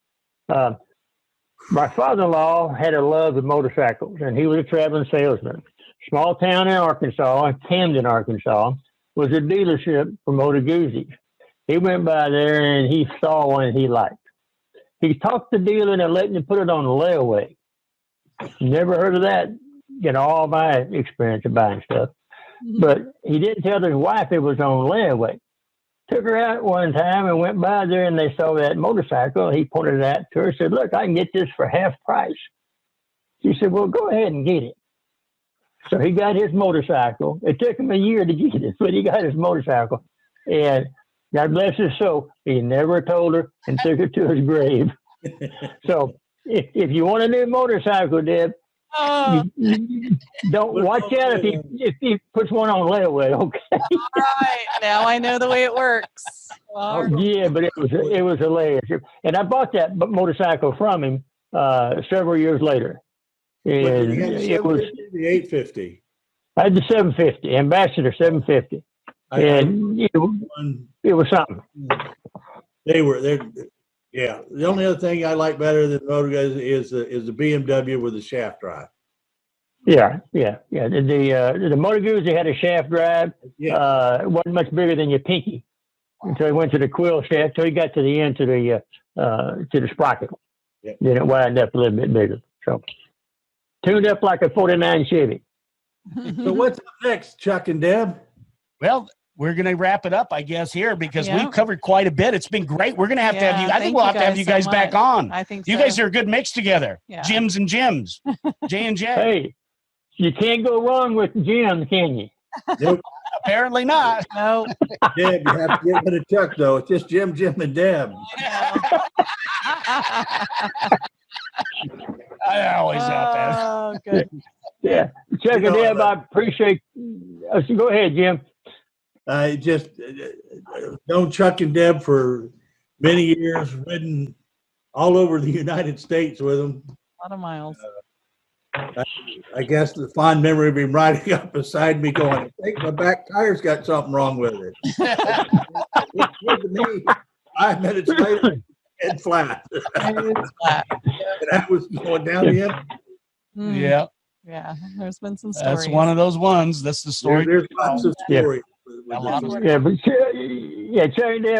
Speaker 3: My father-in-law had a love of motorcycles, and he was a traveling salesman. Small town in Arkansas, Camden, Arkansas, was a dealership for Moto Guzzis. He went by there and he saw one he liked. He talked the dealer into letting him put it on layaway. Never heard of that in all my experience of buying stuff. But he didn't tell his wife it was on layaway. Took her out one time and went by there and they saw that motorcycle. He pointed it out to her, said, "Look, I can get this for half price." She said, "Well, go ahead and get it." So he got his motorcycle. It took him a year to get it, but he got his motorcycle. And God bless his soul, he never told her and took her to his grave. So if you want a new motorcycle, Deb, you don't watch out if he puts one on layaway, okay?
Speaker 2: All right, now I know the way it works.
Speaker 3: Yeah, but it was hilarious. And I bought that motorcycle from him several years later. And it was
Speaker 4: the 850.
Speaker 3: I had the 750, Ambassador 750. And it was something.
Speaker 4: Yeah. The only other thing I like better than Moto Guzzi is the BMW with the shaft drive.
Speaker 3: Yeah. The Moto Guzzi had a shaft drive. Yeah. It wasn't much bigger than your pinky until he went to the quill shaft, until he got to the end to the sprocket. Yeah. Then it widened up a little bit bigger. So tuned up like a 49 Chevy.
Speaker 4: So what's up next, Chuck-n-Deb?
Speaker 1: Well, we're going to wrap it up, I guess, here because we've covered quite a bit. It's been great. We're going to have to have you. I think we'll have to have you guys back on.
Speaker 2: I think
Speaker 1: you guys are a good mix together. Yeah. Jims and Jims. J&J.
Speaker 3: Hey, you can't go wrong with Jim, can you?
Speaker 4: Nope.
Speaker 1: Apparently not.
Speaker 2: No.
Speaker 4: Deb, you have to get rid of Chuck, though. It's just Jim, and Deb.
Speaker 1: I always have that.
Speaker 2: Oh, good.
Speaker 3: Yeah. Chuck-n-Deb, I appreciate. Go ahead, Jim.
Speaker 4: I just known Chuck-n-Deb for many years, ridden all over the United States with him.
Speaker 2: A lot of miles.
Speaker 4: I guess the fond memory of him riding up beside me going, "I think my back tire's got something wrong with it." It said to me 5 minutes later, head flat. And I was going down the end.
Speaker 1: Yeah.
Speaker 2: Yeah, there's been some stories.
Speaker 1: That's one of those ones. That's the story.
Speaker 4: There's lots of stories.
Speaker 3: Chuck-n-Deb,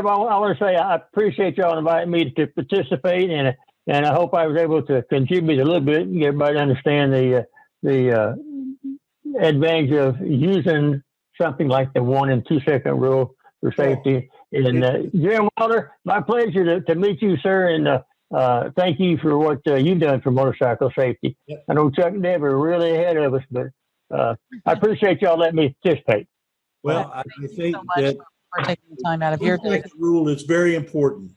Speaker 3: I want to say I appreciate y'all inviting me to participate, and I hope I was able to contribute a little bit and get everybody to understand the advantage of using something like the 1 and 2 second rule for safety. And Jim Wilder, my pleasure to meet you, sir, and thank you for what you've done for motorcycle safety. Yep. I know Chuck-n-Deb are really ahead of us, but I appreciate y'all letting me participate.
Speaker 4: Well, I think that
Speaker 2: for taking the time out of your day.
Speaker 4: Rule is very important.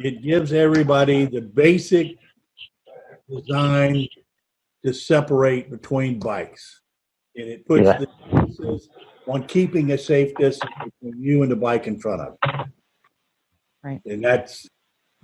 Speaker 4: It gives everybody the basic design to separate between bikes, and it puts the emphasis on keeping a safe distance between you and the bike in front of you.
Speaker 2: Right,
Speaker 4: and that's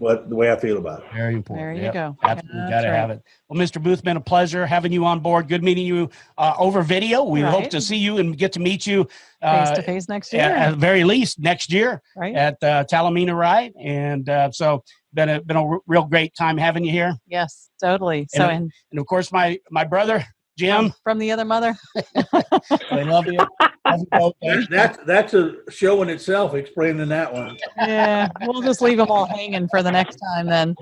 Speaker 4: the way I feel about it.
Speaker 1: Very important.
Speaker 2: There you go.
Speaker 1: Absolutely got to have it. Well, Mr. Boothman, a pleasure having you on board. Good meeting you over video. We hope to see you and get to meet you
Speaker 2: face to face next year.
Speaker 1: At the very least next year at Talamina Ride. And so been a real great time having you here.
Speaker 2: Yes, totally.
Speaker 1: And of course my brother Jim
Speaker 2: from the other mother.
Speaker 1: I love you.
Speaker 4: That's a show in itself, explaining that one.
Speaker 2: Yeah, we'll just leave them all hanging for the next time then.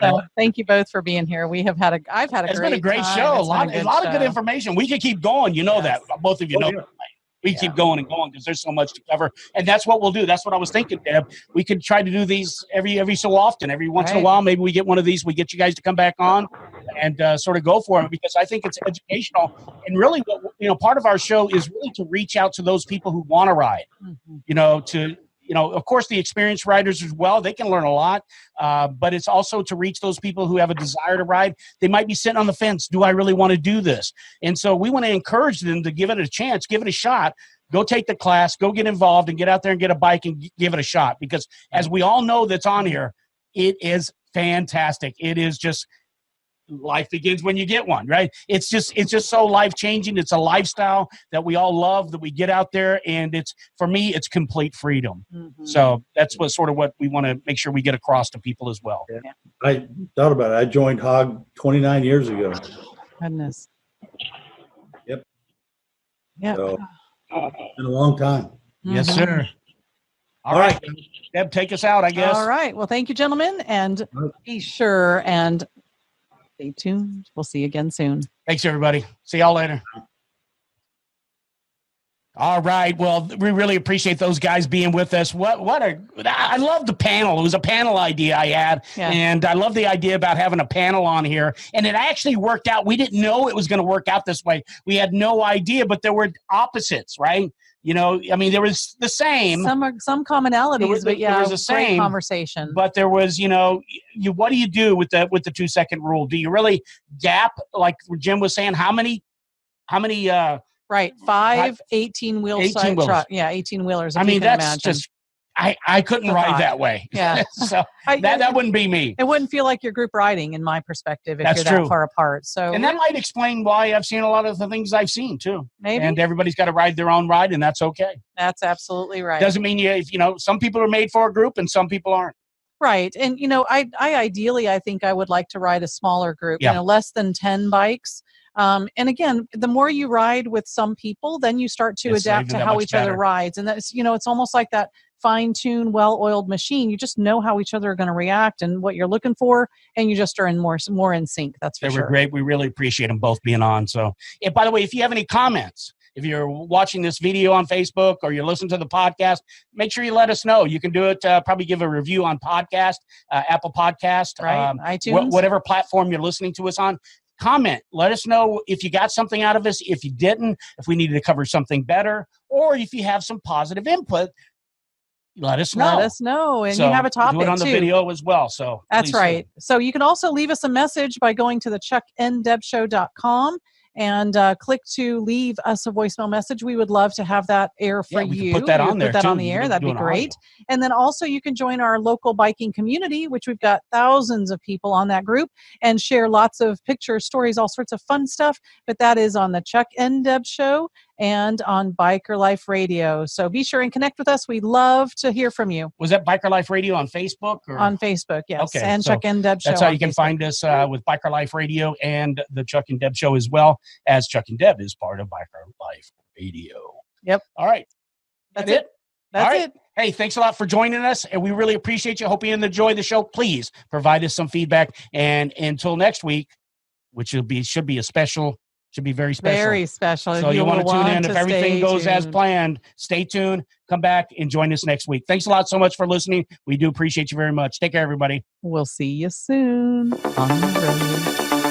Speaker 2: So thank you both for being here. I've had a
Speaker 1: It's
Speaker 2: great
Speaker 1: been a great
Speaker 2: time.
Speaker 1: show.
Speaker 2: It's been
Speaker 1: A lot of good
Speaker 2: show.
Speaker 1: information. We could keep going. You know that. Both of you know.
Speaker 4: Yeah.
Speaker 1: We keep going and going because there's so much to cover. And that's what we'll do. That's what I was thinking, Deb. We could try to do these every so often. Every once in a while, maybe we get one of these. We get you guys to come back on and sort of go for it, because I think it's educational. And really, part of our show is really to reach out to those people who want to ride, of course, the experienced riders as well. They can learn a lot, but it's also to reach those people who have a desire to ride. They might be sitting on the fence. Do I really want to do this? And so we want to encourage them to give it a chance, give it a shot. Go take the class, go get involved, and get out there and get a bike and give it a shot. Because as we all know that's on here, it is fantastic. It is just life begins when you get one, right? It's just so life-changing. It's a lifestyle that we all love, that we get out there, and for me, it's complete freedom. Mm-hmm. So that's what we want to make sure we get across to people as well.
Speaker 4: Yeah. I thought about it. I joined HOG 29 years ago.
Speaker 2: Goodness.
Speaker 4: Yep.
Speaker 2: Yeah.
Speaker 4: So, it's been a long time.
Speaker 2: Mm-hmm.
Speaker 1: Yes, sir. All right. Deb, take us out, I guess.
Speaker 2: All right. Well, thank you, gentlemen, and be sure and stay tuned. We'll see you again soon.
Speaker 1: Thanks, everybody. See y'all later. All right. Well, we really appreciate those guys being with us. I love the panel. It was a panel idea I had, and I love the idea about having a panel on here. And it actually worked out. We didn't know it was going to work out this way. We had no idea, but there were opposites, right? There was the same.
Speaker 2: Some commonalities, but
Speaker 1: there was the same
Speaker 2: great conversation.
Speaker 1: But there was, what do you do with the 2-second rule? Do you really gap, like Jim was saying? How many?
Speaker 2: Right, 5 18-wheel side truck. Yeah, 18-wheelers.
Speaker 1: I mean, that's just. I couldn't ride that way.
Speaker 2: Yeah.
Speaker 1: So that wouldn't be me.
Speaker 2: It wouldn't feel like your group riding, in my perspective, if you're that far apart. So,
Speaker 1: and that might explain why I've seen a lot of the things I've seen too.
Speaker 2: Maybe.
Speaker 1: And everybody's got to ride their own ride, and that's okay.
Speaker 2: That's absolutely right.
Speaker 1: Doesn't mean some people are made for a group and some people aren't.
Speaker 2: Right. And, I ideally, I think I would like to ride a smaller group, less than 10 bikes. And again, the more you ride with some people, then you start to adapt to how each other rides. And that's, it's almost like that fine-tuned, well-oiled machine. You just know how each other are going to react and what you're looking for, and you just are more in sync. That's for sure.
Speaker 1: They were great. We really appreciate them both being on. So, by the way, if you have any comments, if you're watching this video on Facebook or you're listening to the podcast, make sure you let us know. You can do it, probably give a review on podcast, Apple Podcast,
Speaker 2: right, iTunes,
Speaker 1: whatever platform you're listening to us on. Comment. Let us know if you got something out of us, if you didn't, if we needed to cover something better, or if you have some positive input. Let us know.
Speaker 2: And you have a topic,
Speaker 1: do it on the video as well. So
Speaker 2: that's right. So you can also leave us a message by going to the Chuck-n-Deb show.com and click to leave us a voicemail message. We would love to have that air for you.
Speaker 1: Put that on there.
Speaker 2: Put that on the air. That'd be great. And then also you can join our local biking community, which we've got thousands of people on that group, and share lots of pictures, stories, all sorts of fun stuff. But that is on the Chuck-n-Deb show and on Biker Life Radio. So be sure and connect with us. We'd love to hear from you.
Speaker 1: Was that Biker Life Radio on Facebook?
Speaker 2: On Facebook, yes.
Speaker 1: Okay,
Speaker 2: and Chuck-n-Deb show.
Speaker 1: That's how you can find us with Biker Life Radio and the Chuck-n-Deb show, as well as Chuck-n-Deb is part of Biker Life Radio.
Speaker 2: Yep.
Speaker 1: All right.
Speaker 2: That's it. That's it.
Speaker 1: Hey, thanks a lot for joining us, and we really appreciate you. Hope you enjoyed the show. Please provide us some feedback. And until next week, which should be very special.
Speaker 2: Very special.
Speaker 1: So you want to tune in. If everything goes as planned, stay tuned. Come back and join us next week. Thanks a lot so much for listening. We do appreciate you very much. Take care, everybody.
Speaker 2: We'll see you soon on the road.